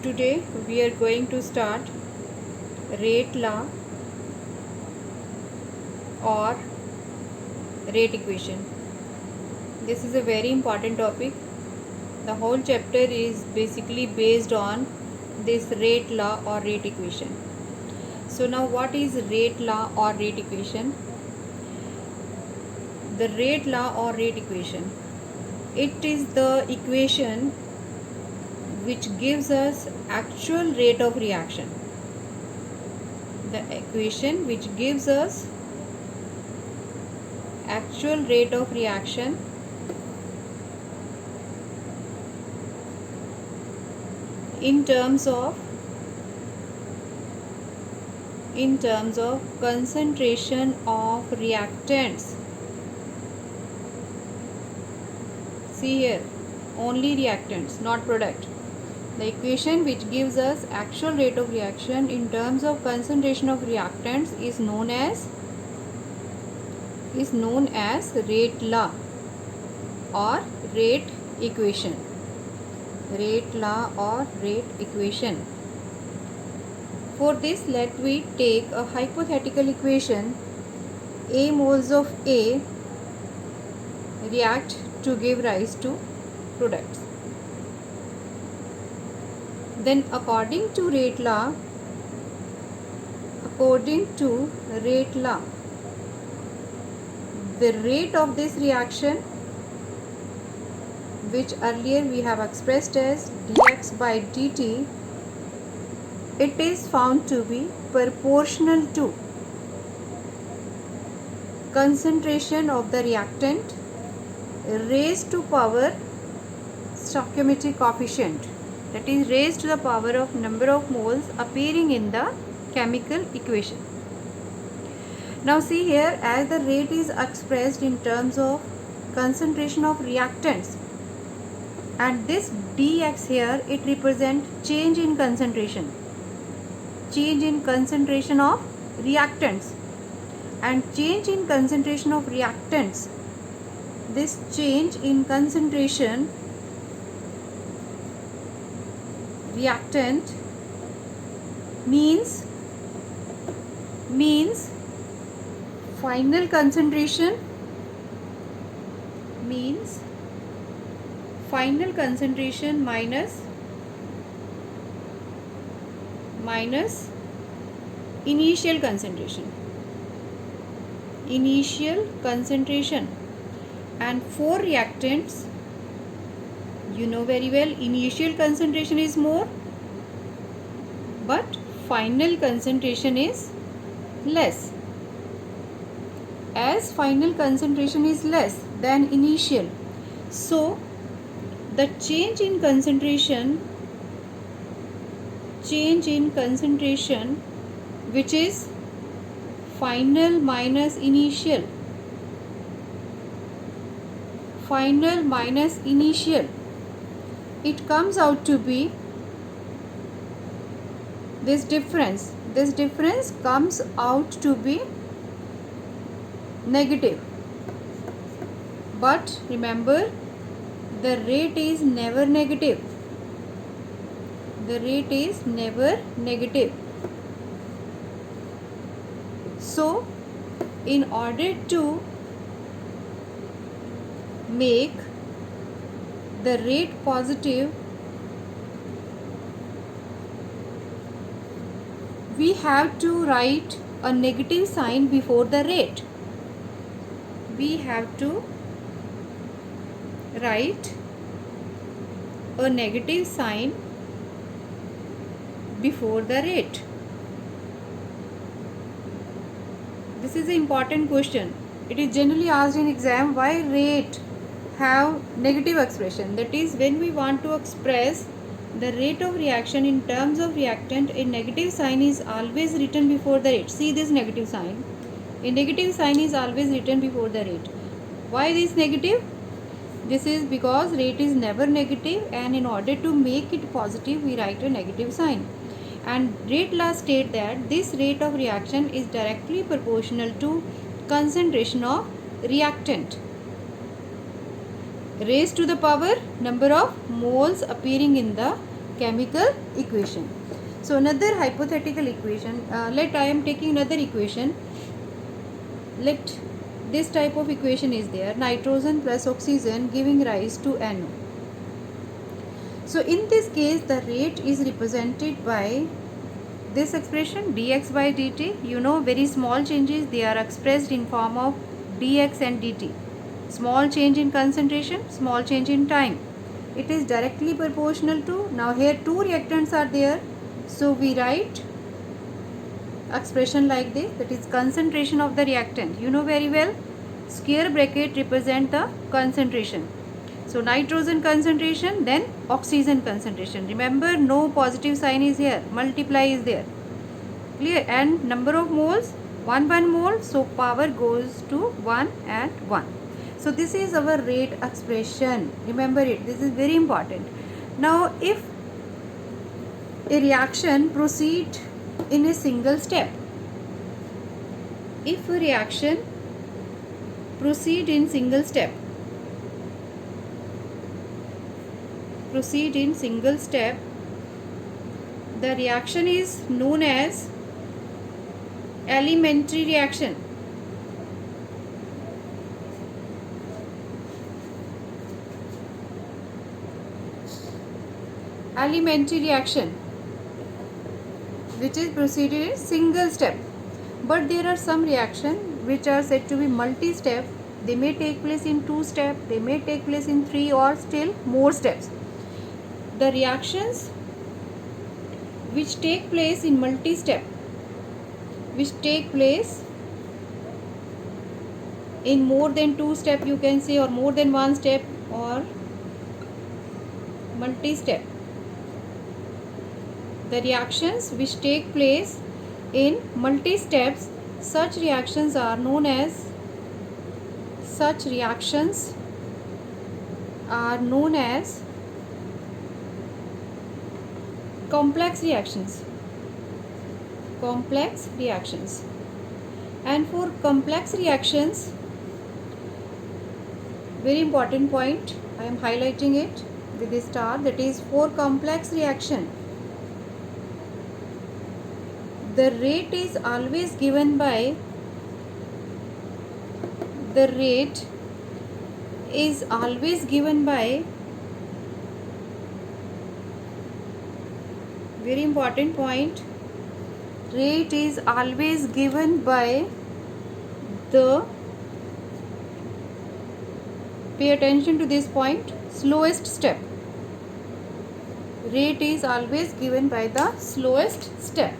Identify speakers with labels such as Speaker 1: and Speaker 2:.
Speaker 1: Today we are going to start rate law or rate equation. This is a very important topic. The whole chapter is basically based on this rate law or rate equation. So now what is rate law or rate equation? The rate law or rate equation, it is the equation which gives us actual rate of reaction. The equation which gives us actual rate of reaction in terms of concentration of reactants. See here, only reactants, not product. The equation which gives us actual rate of reaction in terms of concentration of reactants is known as rate law or rate equation. Rate law or rate equation. For this, let we take a hypothetical equation. A moles of A react to give rise to products. Then according to rate law, the rate of this reaction, which earlier we have expressed as dx by dt, it is found to be proportional to concentration of the reactant raised to power stoichiometric coefficient, that is raised to the power of number of moles appearing in the chemical equation. Now see here, as the rate is expressed in terms of concentration of reactants, and this dx here, it represents change in concentration of reactants, and change in concentration of reactants, this change in concentration reactant means final concentration minus initial concentration. And for reactants, you know very well, initial concentration is more, but final concentration is less. As final concentration is less than initial, so the change in concentration, which is final minus initial, it comes out to be this difference comes out to be negative. But remember, the rate is never negative. So in order to make the rate positive, we have to write a negative sign before the rate. We have to write a negative sign before the rate. This is an important question. It is generally asked in exam, why rate have negative expression. That is, when we want to express the rate of reaction in terms of reactant, a negative sign is always written before the rate. See this negative sign. A negative sign is always written before the rate. Why this negative? This is because rate is never negative, and in order to make it positive, we write a negative sign. And rate law states that this rate of reaction is directly proportional to concentration of reactant raised to the power number of moles appearing in the chemical equation. So another hypothetical equation, let I am taking another equation. Let this type of equation is there, nitrogen plus oxygen giving rise to NO. So in this case the rate is represented by this expression dx by dt. You know, very small changes, they are expressed in form of dx and dt. Small change in concentration, small change in time. It is directly proportional to, now here two reactants are there, so we write expression like this, that is concentration of the reactant. You know very well, square bracket represent the concentration. So nitrogen concentration, then oxygen concentration. Remember, no positive sign is here, multiply is there. Clear? And number of moles, 1 mole, so power goes to 1 and 1. So this is our rate expression. Remember it, this is very important. Now if a reaction proceed in a single step, if a reaction proceed in single step, the reaction is known as elementary reaction. Elementary reaction which is proceeded in single step. But there are some reactions which are said to be multi-step. They may take place in 2 steps, they may take place in 3 or still more steps. The reactions which take place in multi-step, which take place in more than 2 steps, you can say, or more than 1 step, or multi-step. The reactions which take place in multi-steps, such reactions are known as complex reactions. And for complex reactions, very important point, I am highlighting it with a star, that is, for complex reaction, the rate is always given by very important point, rate is always given by the, pay attention to this point, slowest step. Rate is always given by the slowest step.